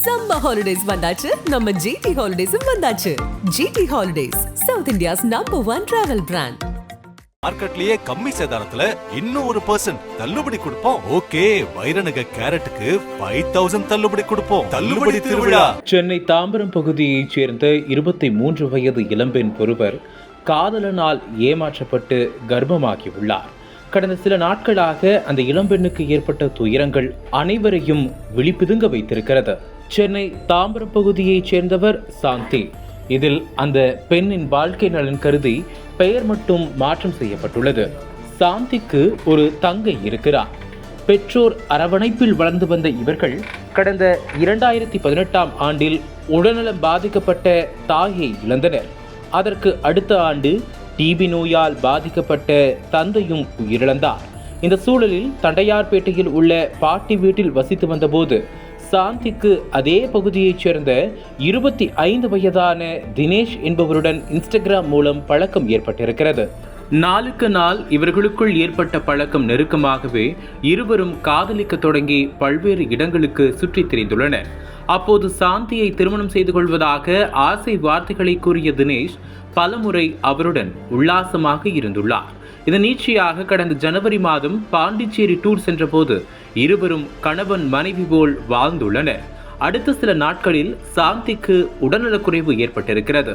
Summer holidays வந்தாச்சு, நம்ம GT ஹாலிடேஸும் வந்தாச்சு. GT holidays, south India's number 1 travel brand. மார்க்கெட்லயே கம்மி சேதாரத்துல இன்னும் 1% தள்ளுபடி கொடுப்போம். ஓகே, வைரநக கேரட்டுக்கு 5000 தள்ளுபடி கொடுப்போம். தள்ளுபடி திருவிழா. சென்னை தாம்பரம் பகுதியைச் சேர்ந்த 23 வயது இளம்பெண் ஒருவர் காதலனால் ஏமாற்றப்பட்டு கர்ப்பமாகியுள்ளார். கடந்த சில நாட்களாக அந்த இளம்பெண்ணுக்கு ஏற்பட்ட துயரங்கள் அனைவரையும் விழிப்புதுங்க வைத்திருக்கிறது. சென்னை தாம்பரம் பகுதியைச் சேர்ந்தவர் சாந்தி. இதில் அந்த பெண்ணின் வாழ்க்கை நலன் கருதி பெயர் மட்டும் மாற்றம் செய்யப்பட்டுள்ளது. சாந்திக்கு ஒரு தங்கை இருக்கிறார். பெற்றோர் அரவணைப்பில் வளர்ந்து வந்த இவர்கள் கடந்த 2018ஆம் ஆண்டில் உடல்நலம் பாதிக்கப்பட்ட தாயை இழந்தனர். அதற்கு அடுத்த ஆண்டு டிபி நோயால் பாதிக்கப்பட்ட தந்தையும் உயிரிழந்தார். இந்த சூழலில் தண்டையார்பேட்டையில் உள்ள பாட்டி வீட்டில் வசித்து வந்தபோது சாந்திக்கு அதே பகுதியைச் சேர்ந்த 25 வயதான தினேஷ் என்பவருடன் இன்ஸ்டாகிராம் மூலம் பழக்கம் ஏற்பட்டிருக்கிறது. நாளுக்கு நாள் இவர்களுக்குள் ஏற்பட்ட பழக்கம் நெருக்கமாகவே இருவரும் காதலிக்க தொடங்கி பல்வேறு இடங்களுக்கு சுற்றித் திரிந்துள்ளனர். அப்போது சாந்தியை திருமணம் செய்து கொள்வதாக ஆசை வார்த்தைகளை கூறிய தினேஷ் பலமுறை அவருடன் உல்லாசமாக இருந்துள்ளார். இதன் நீட்சியாக கடந்த ஜனவரி மாதம் பாண்டிச்சேரி டூர் சென்றபோது இருவரும் கணவன் மனைவி போல் வாழ்ந்துள்ளனர். அடுத்த சில நாட்களில் சாந்திக்கு உடல்நலக்குறைவு ஏற்பட்டிருக்கிறது.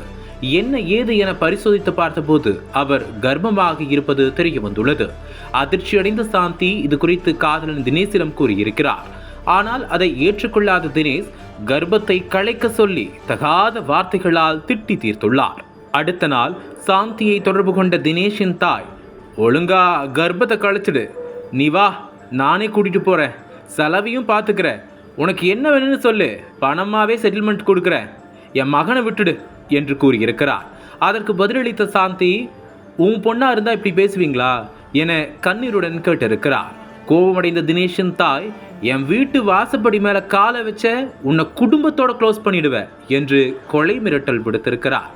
என்ன ஏது என பரிசோதித்து பார்த்தபோது அவர் கர்ப்பமாக இருப்பது தெரிய வந்துள்ளது. அதிர்ச்சியடைந்த சாந்தி இது குறித்து காதலன் தினேஷிடம் கூறியிருக்கிறார். ஆனால் அதை ஏற்றுக்கொள்ளாத தினேஷ் கர்ப்பத்தை களைக்க சொல்லி தகாத வார்த்தைகளால் திட்டி தீர்த்துள்ளார். அடுத்த நாள் சாந்தியை தொடர்பு கொண்ட தினேஷின் தாய், ஒழுங்கா கர்ப்பத்தை களைச்சிடு, நீ வா, நானே கூட்டிட்டு போறேன், செலவையும் பார்த்துக்கிறேன், உனக்கு என்ன வேணும்னு சொல்லு, பணமாவே செட்டில்மெண்ட் கொடுக்குறேன், என் மகனை விட்டுடு என்று கூறியிருக்கிறார். அதற்கு பதிலளித்த சாந்தி, உன் பொண்ணா இருந்தா இப்படி பேசுவீங்களா என கண்ணீருடன் கேட்டிருக்கிறார். கோபமடைந்த தினேஷின் தாய், என் வீட்டு வாசப்படி மேல காலை வச்ச உன்னை குடும்பத்தோட க்ளோஸ் பண்ணிடுவேன் என்று கொலை மிரட்டல் விடுத்திருக்கிறார்.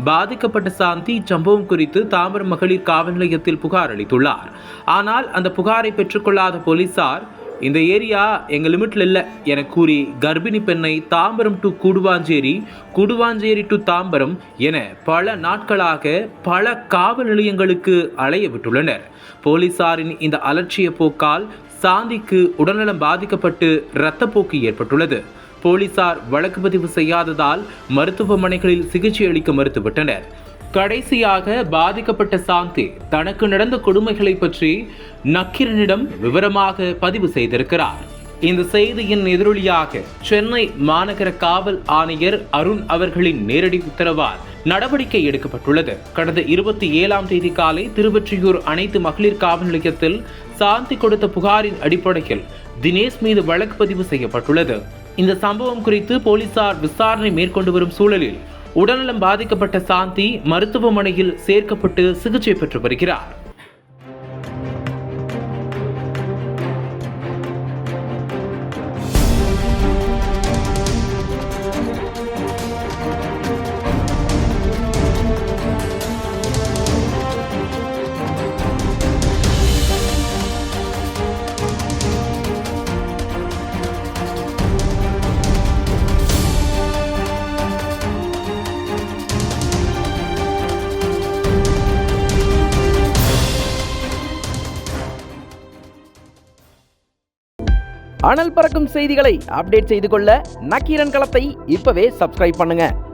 பாதிக்கப்பட்ட சாந்தி இச்சம்பவம் குறித்து தாம்பரம் மகளிர் காவல் நிலையத்தில் புகார் அளித்துள்ளார். ஆனால் அந்த புகாரை பெற்றுக்கொள்ளாத போலீசார், இந்த ஏரியா எங்கள் லிமிட்ல இல்லை என கூறி கர்ப்பிணி பெண்ணை தாம்பரம் டு கூடுவாஞ்சேரி, கூடுவாஞ்சேரி டு தாம்பரம் என பல நாட்களாக பல காவல் நிலையங்களுக்கு அலைய விட்டுள்ளனர். போலீசாரின் இந்த அலட்சிய போக்கால் சாந்திக்கு உடல்நலம் பாதிக்கப்பட்டு இரத்தப்போக்கு ஏற்பட்டுள்ளது. போலீசார் வழக்கு பதிவு செய்யாததால் மருத்துவமனைகளில் சிகிச்சை அளிக்க மறுத்துவிட்டனர். கடைசியாக பாதிக்கப்பட்ட சாந்தி தனக்கு நடந்த கொடுமைகளை பற்றி நக்கீரனிடம் விவரமாக பதிவு செய்திருக்கிறார். இந்த செய்தியின் எதிரொலியாக சென்னை மாநகர காவல் ஆணையர் அருண் அவர்களின் நேரடி உத்தரவால் நடவடிக்கை எடுக்கப்பட்டுள்ளது. கடந்த 27ஆம் தேதி காலை திருவொற்றியூர் அனைத்து மகளிர் காவல் நிலையத்தில் சாந்தி கொடுத்த புகாரின் அடிப்படையில் தினேஷ் மீது வழக்கு பதிவு செய்யப்பட்டுள்ளது. இந்த சம்பவம் குறித்து போலீசார் விசாரணை மேற்கொண்டு வரும் சூழலில் உடல்நலம் பாதிக்கப்பட்ட சாந்தி மருத்துவமனையில் சேர்க்கப்பட்டு சிகிச்சை பெற்று வருகிறார். அனல் பறக்கும் செய்திகளை அப்டேட் செய்து கொள்ள நக்கீரன் களத்தை இப்பவே சப்ஸ்கிரைப் பண்ணுங்க.